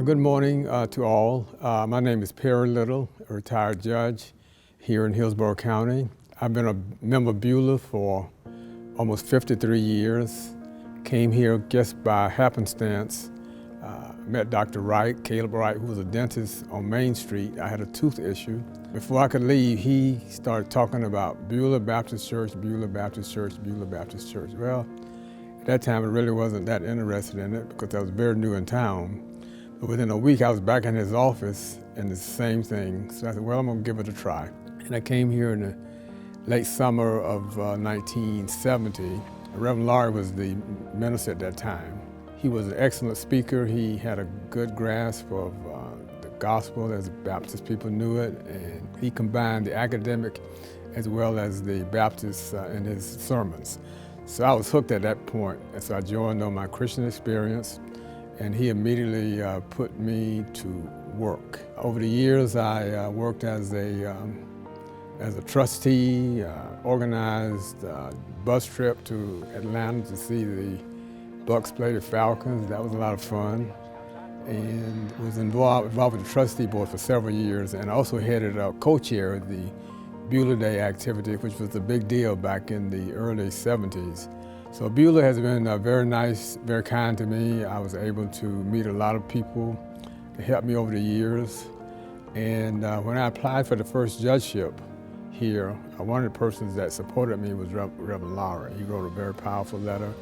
Good morning to all. My name is Perry Little, a retired judge here in Hillsborough County. I've been a member of Beulah for almost 53 years. Came here just by happenstance. Met Dr. Wright, Caleb Wright, who was a dentist on Main Street. I had a tooth issue. Before I could leave, he started talking about Beulah Baptist Church, Beulah Baptist Church, Beulah Baptist Church. Well, at that time, I really wasn't that interested in it because I was very new in town. But within a week, I was back in his office and the same thing. So I said, well, I'm gonna give it a try. And I came here in the late summer of 1970. Reverend Laurie was the minister at that time. He was an excellent speaker. He had a good grasp of the gospel as Baptist people knew it, and he combined the academic as well as the Baptist in his sermons. So I was hooked at that point, and so I joined on my Christian experience, and he immediately put me to work. Over the years, I worked as a trustee, organized a bus trip to Atlanta to see the Bucks play the Falcons. That was a lot of fun, and was involved with the trustee board for several years, and also headed up, co-chaired the Beulah Day activity, which was a big deal back in the early 70s. So Beulah has been very nice, very kind to me. I was able to meet a lot of people to help me over the years. And when I applied for the first judgeship here, one of the persons that supported me was Reverend Laurie. He wrote a very powerful letter,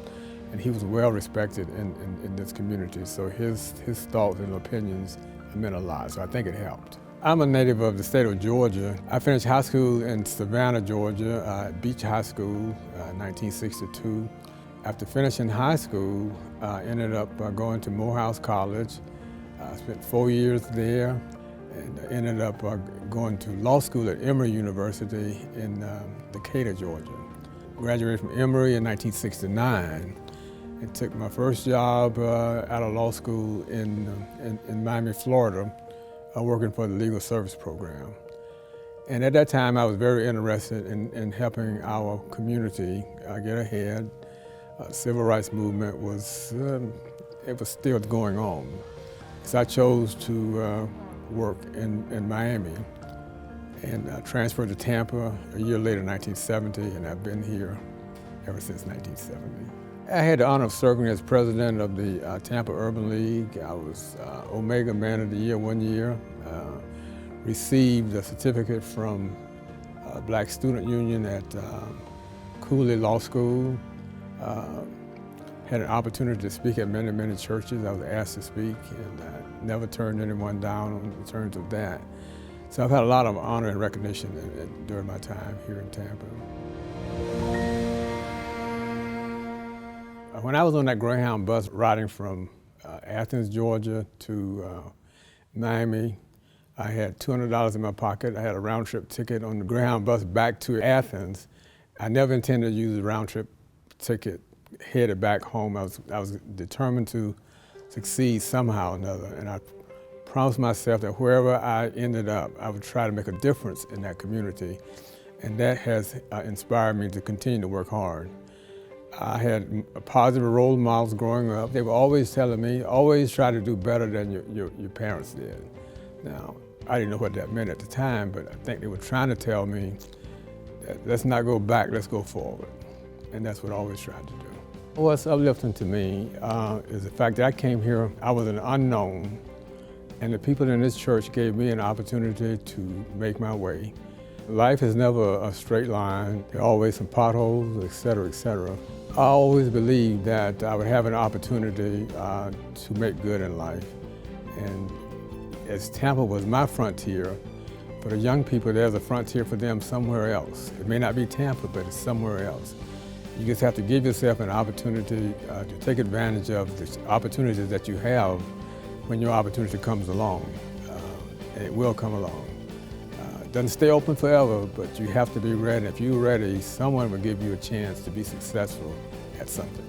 and he was well respected in this community. So his thoughts and opinions meant a lot, so I think it helped. I'm a native of the state of Georgia. I finished high school in Savannah, Georgia, at Beach High School, 1962. After finishing high school, I ended up going to Morehouse College. I spent 4 years there, and ended up going to law school at Emory University in Decatur, Georgia. Graduated from Emory in 1969, and took my first job out of law school in Miami, Florida, working for the legal service program. And at that time, I was very interested in helping our community get ahead. Civil rights movement was still going on. So I chose to work in Miami, and transferred to Tampa a year later, 1970, and I've been here ever since 1970. I had the honor of serving as president of the Tampa Urban League. I was Omega Man of the Year one year, received a certificate from Black Student Union at Cooley Law School, had an opportunity to speak at many churches. I was asked to speak, and I never turned anyone down in terms of that. So I've had a lot of honor and recognition during my time here in Tampa. When I was on that Greyhound bus riding from Athens, Georgia to Miami, I had $200 in my pocket. I had a round-trip ticket on the Greyhound bus back to Athens. I never intended to use a round-trip ticket headed back home. I was determined to succeed somehow or another, and I promised myself that wherever I ended up, I would try to make a difference in that community, and that has inspired me to continue to work hard. I had positive role models growing up. They were always telling me, always try to do better than your parents did. Now, I didn't know what that meant at the time, but I think they were trying to tell me that let's not go back, let's go forward. And that's what I always tried to do. What's uplifting to me is the fact that I came here, I was an unknown, and the people in this church gave me an opportunity to make my way. Life is never a straight line. There are always some potholes, et cetera, et cetera. I always believed that I would have an opportunity to make good in life. And as Tampa was my frontier, for the young people, there's a frontier for them somewhere else. It may not be Tampa, but it's somewhere else. You just have to give yourself an opportunity to take advantage of the opportunities that you have when your opportunity comes along. And it will come along. It doesn't stay open forever, but you have to be ready. If you're ready, someone will give you a chance to be successful at something.